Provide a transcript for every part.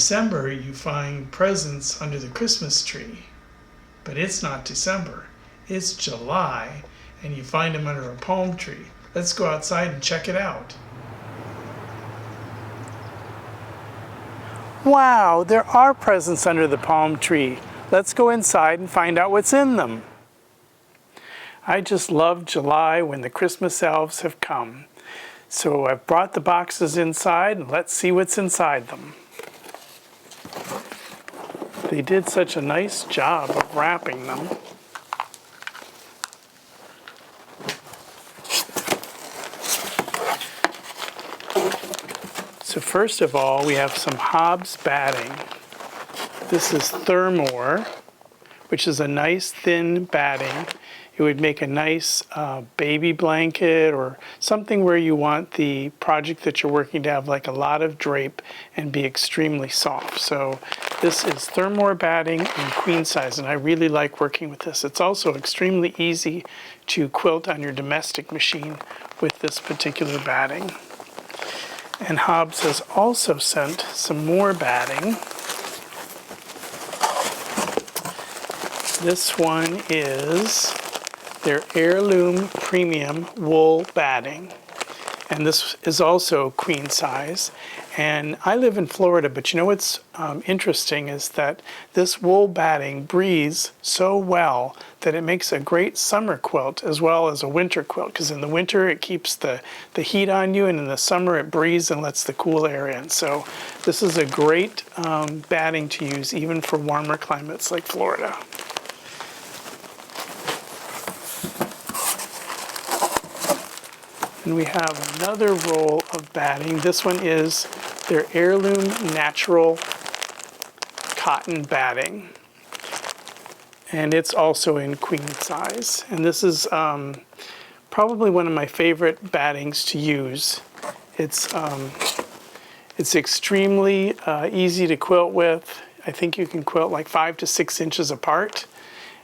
December, you find presents under the Christmas tree, but it's not December. It's July, and you find them under a palm tree. Let's go outside and check it out. Wow, there are presents under the palm tree. Let's go inside and find out what's in them. I just love July when the Christmas elves have come. So I've brought the boxes inside, and let's see what's inside them. They did such a nice job of wrapping them. So first of all, we have some Hobbs Batting. This is Thermore, which is a nice thin batting. It would make a nice baby blanket or something where you want the project that you're working to have like a lot of drape and be extremely soft. So this is Thermore batting in queen size, and I really like working with this. It's also extremely easy to quilt on your domestic machine with this particular batting. And Hobbs has also sent some more batting. This one is their Heirloom Premium Wool Batting. And this is also queen size. And I live in Florida, but you know what's interesting is that this wool batting breathes so well that it makes a great summer quilt as well as a winter quilt, because in the winter it keeps the heat on you, and in the summer it breathes and lets the cool air in. So this is a great batting to use even for warmer climates like Florida. And we have another roll of batting. This one is their Heirloom Natural Cotton Batting. And it's also in queen size. And this is probably one of my favorite battings to use. It's extremely easy to quilt with. I think you can quilt like 5 to 6 inches apart.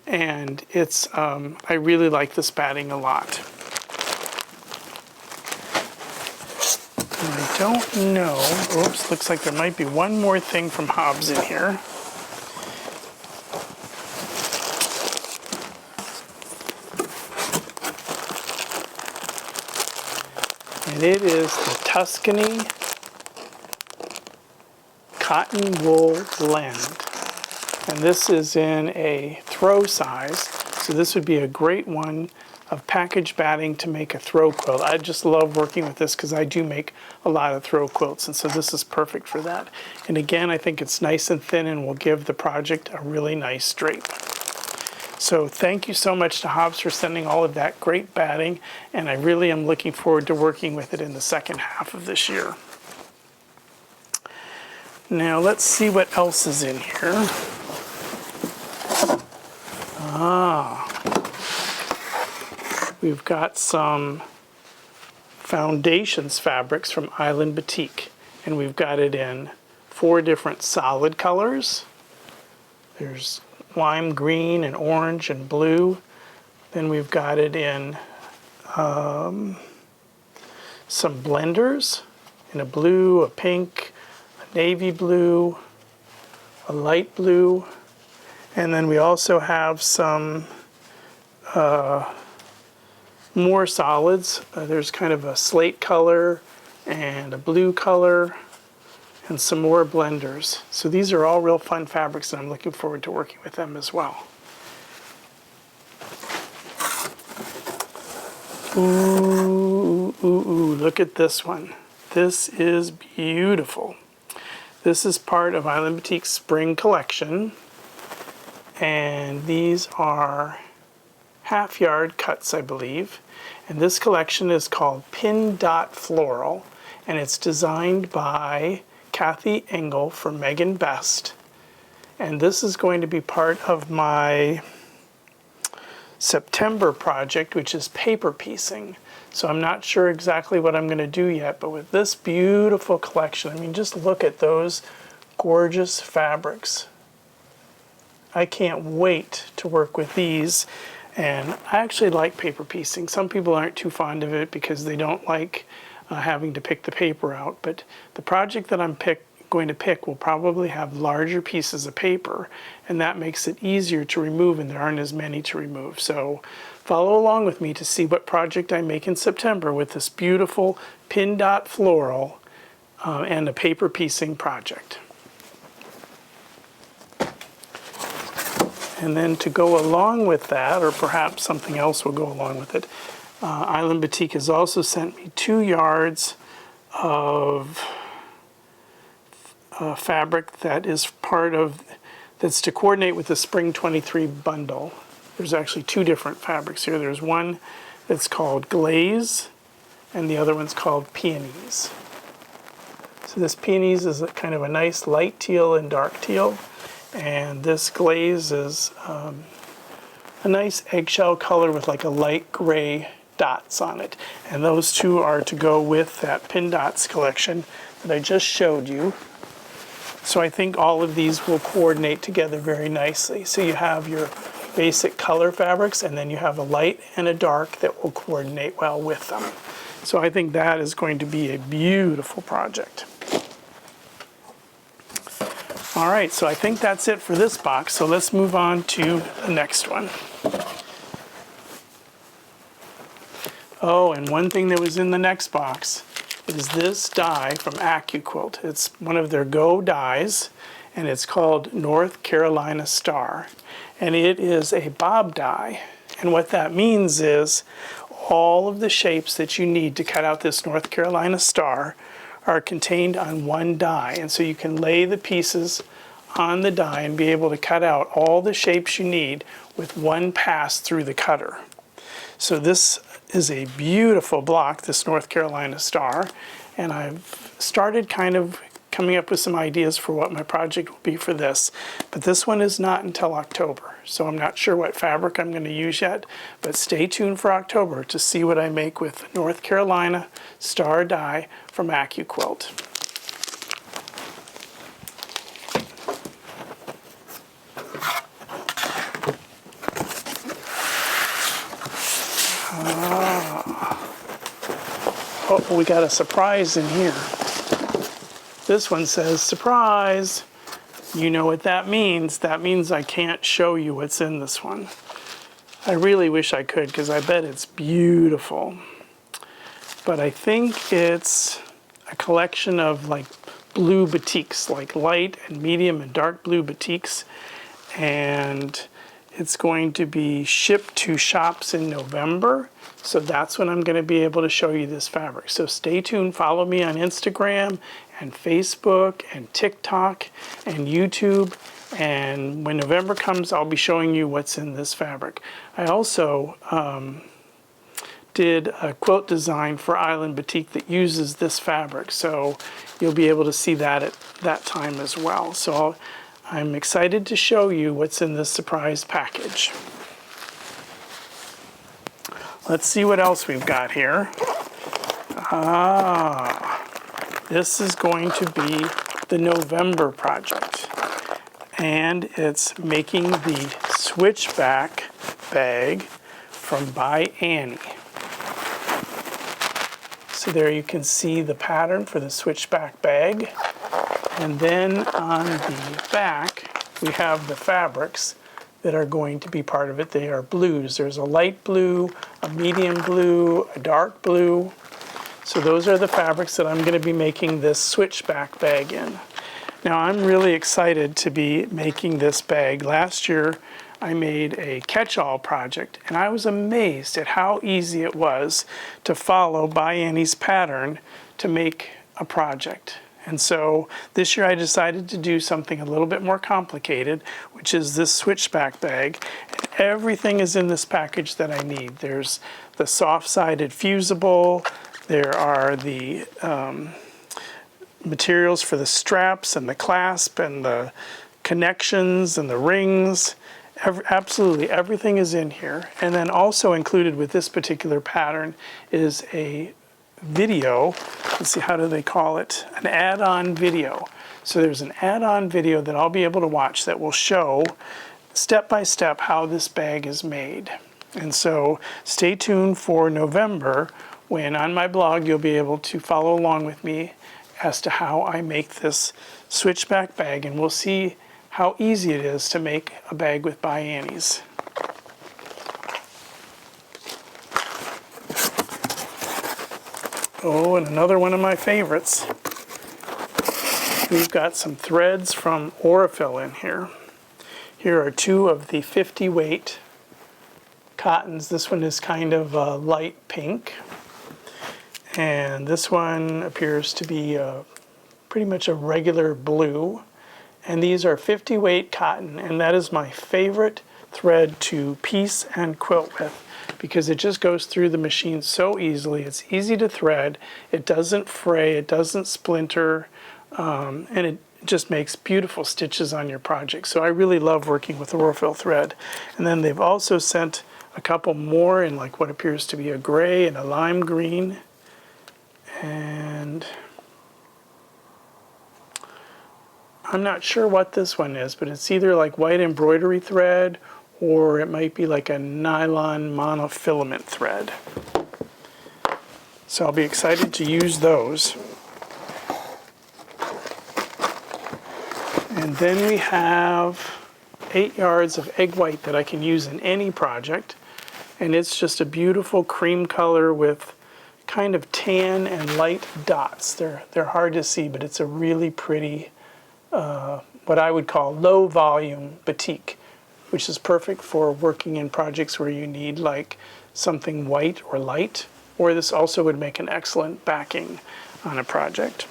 And it's I really like this batting a lot. I don't know, oops, looks like there might be one more thing from Hobbs in here. And it is the Tuscany Cotton Wool Blend. And this is in a throw size, so this would be a great one of package batting to make a throw quilt. I just love working with this because I do make a lot of throw quilts, and so this is perfect for that. And again, I think it's nice and thin and will give the project a really nice drape. So thank you so much to Hobbs for sending all of that great batting, and I really am looking forward to working with it in the second half of this year. Now let's see what else is in here. We've got some foundations fabrics from Island Batik, and we've got it in 4 different solid colors. There's lime green and orange and blue. Then we've got it in some blenders in a blue, a pink, a navy blue, a light blue, and then we also have some more solids. There's kind of a slate color and a blue color and some more blenders. So these are all real fun fabrics, and I'm looking forward to working with them as well. Ooh, look at this one. This is beautiful. This is part of Island Batik's spring collection, and these are half-yard cuts, I believe. And this collection is called Dot Floral, and it's designed by Kathy Engel for Megan Best. And this is going to be part of my September project, which is paper piecing. So I'm not sure exactly what I'm going to do yet, but with this beautiful collection, I mean, just look at those gorgeous fabrics. I can't wait to work with these. And I actually like paper piecing. Some people aren't too fond of it because they don't like having to pick the paper out. But the project that I'm going to pick will probably have larger pieces of paper, and that makes it easier to remove, and there aren't as many to remove. So follow along with me to see what project I make in September with this beautiful pin dot floral and a paper piecing project. And then to go along with that, or perhaps something else will go along with it, Island Batik has also sent me 2 yards of fabric that is that's to coordinate with the Spring 23 bundle. There's actually 2 different fabrics here. There's one that's called Glaze, and the other one's called Peonies. So this Peonies is kind of a nice light teal and dark teal, and this Glaze is a nice eggshell color with like a light gray dots on it. And those 2 are to go with that Pin Dots collection that I just showed you. So I think all of these will coordinate together very nicely. So you have your basic color fabrics, and then you have a light and a dark that will coordinate well with them. So I think that is going to be a beautiful project. All right, so I think that's it for this box. So let's move on to the next one. Oh, and one thing that was in the next box is this die from AccuQuilt. It's one of their Go dies, and it's called North Carolina Star. And it is a bob die. And what that means is all of the shapes that you need to cut out this North Carolina Star are contained on one die. And so you can lay the pieces on the die and be able to cut out all the shapes you need with one pass through the cutter. So this is a beautiful block, this North Carolina Star, and I've started kind of coming up with some ideas for what my project will be for this. But this one is not until October, so I'm not sure what fabric I'm going to use yet, but stay tuned for October to see what I make with North Carolina Star die from AccuQuilt. Oh, we got a surprise in here. This one says, surprise. You know what that means. That means I can't show you what's in this one. I really wish I could, because I bet it's beautiful. But I think it's a collection of like blue batiks, like light and medium and dark blue batiks. And it's going to be shipped to shops in November. So that's when I'm going to be able to show you this fabric. So stay tuned. Follow me on Instagram and Facebook and TikTok and YouTube. And when November comes, I'll be showing you what's in this fabric. I also did a quilt design for Island Batik that uses this fabric. So you'll be able to see that at that time as well. So I'm excited to show you what's in this surprise package. Let's see what else we've got here. This is going to be the November project. And it's making the Switchback Bag from By Annie. So there you can see the pattern for the Switchback Bag. And then on the back, we have the fabrics that are going to be part of it. They are blues. There's a light blue, a medium blue, a dark blue. So those are the fabrics that I'm going to be making this Switchback Bag in. Now I'm really excited to be making this bag. Last year I made a catch-all project, and I was amazed at how easy it was to follow By Annie's pattern to make a project. And so this year I decided to do something a little bit more complicated, which is this Switchback Bag. And everything is in this package that I need. There's the soft-sided fusible, there are the materials for the straps and the clasp and the connections and the rings. Absolutely everything is in here. And then also included with this particular pattern is a video. Let's see, how do they call it? An add-on video. So there's an add-on video that I'll be able to watch that will show step by step how this bag is made. And so stay tuned for November, when on my blog you'll be able to follow along with me as to how I make this switchback bag, and we'll see how easy it is to make a bag with biannies. Oh, and another one of my favorites. We've got some threads from Aurifil in here. Here are two of the 50 weight cottons. This one is kind of a light pink, and this one appears to be pretty much a regular blue. And these are 50 weight cotton, and that is my favorite thread to piece and quilt with, because it just goes through the machine so easily. It's easy to thread, it doesn't fray, it doesn't splinter, and it just makes beautiful stitches on your project. So I really love working with Aurifil thread. And then they've also sent a couple more in like what appears to be a gray and a lime green. And I'm not sure what this one is, but it's either like white embroidery thread or it might be like a nylon monofilament thread. So I'll be excited to use those. And then we have 8 yards of egg white that I can use in any project. And it's just a beautiful cream color with kind of tan and light dots. They're hard to see, but it's a really pretty, what I would call low volume batik, which is perfect for working in projects where you need like something white or light, or this also would make an excellent backing on a project.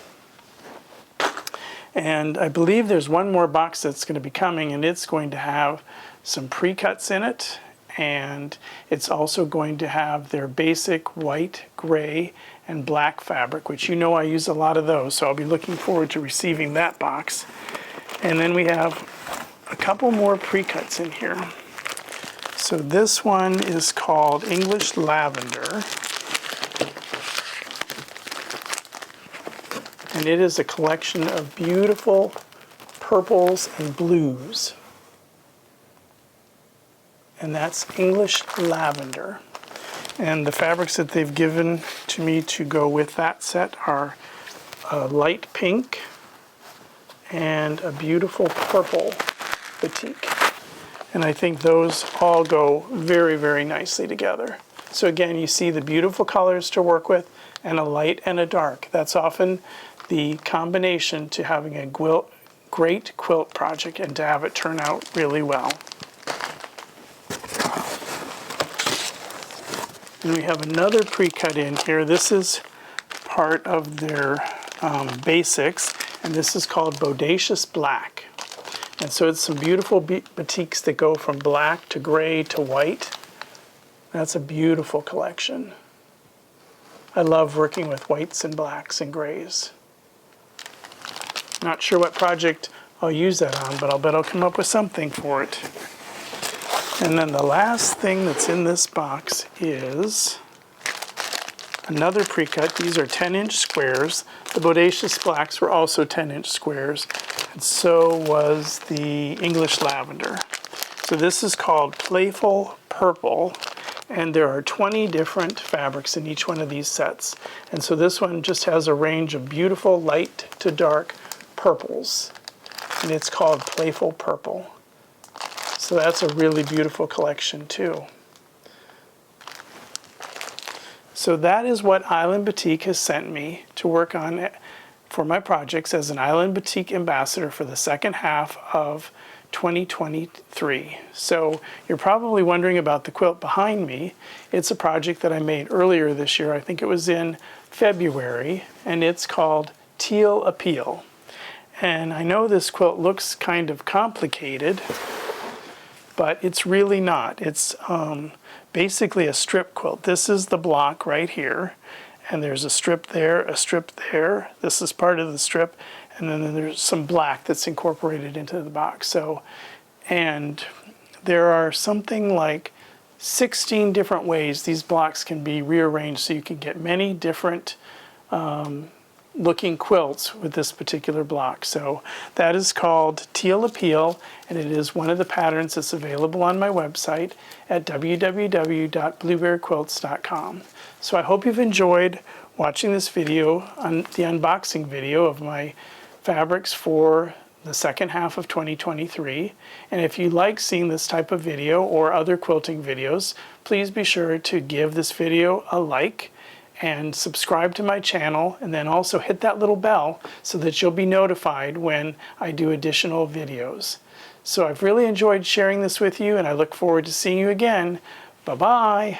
And I believe there's one more box that's going to be coming, and it's going to have some pre-cuts in it, and it's also going to have their basic white, gray, and black fabric, which you know I use a lot of those, so I'll be looking forward to receiving that box. And then we have a couple more pre-cuts in here. So this one is called English Lavender. And it is a collection of beautiful purples and blues. And that's English Lavender. And the fabrics that they've given to me to go with that set are a light pink and a beautiful purple batik. And I think those all go very, very nicely together. So again, you see the beautiful colors to work with and a light and a dark. That's often the combination to having a great quilt project and to have it turn out really well. And we have another pre-cut in here. This is part of their basics, and this is called Bodacious Black. And so it's some beautiful batiks that go from black to gray to white. That's a beautiful collection. I love working with whites and blacks and grays. Not sure what project I'll use that on, but I'll bet I'll come up with something for it. And then the last thing that's in this box is another pre-cut. These are 10-inch squares. The Bodacious Blacks were also 10-inch squares, and so was the English Lavender. So this is called Playful Purple, and there are 20 different fabrics in each one of these sets. And so this one just has a range of beautiful light to dark purples, and it's called Playful Purple. So that's a really beautiful collection too. So that is what Island Batik has sent me to work on for my projects as an Island Batik Ambassador for the second half of 2023. So you're probably wondering about the quilt behind me. It's a project that I made earlier this year. I think it was in February, and it's called Teal Appeal. And I know this quilt looks kind of complicated, but it's really not. It's basically a strip quilt. This is the block right here, and there's a strip there, a strip there. This is part of the strip, and then there's some black that's incorporated into the box. So, and there are something like 16 different ways these blocks can be rearranged, so you can get many different looking quilts with this particular block. So that is called Teal Appeal, and it is one of the patterns that's available on my website at www.blueberryquilts.com. So I hope you've enjoyed watching this video, on the unboxing video of my fabrics for the second half of 2023. And if you like seeing this type of video or other quilting videos, please be sure to give this video a like and subscribe to my channel, and then also hit that little bell so that you'll be notified when I do additional videos. So I've really enjoyed sharing this with you, and I look forward to seeing you again. Bye-bye.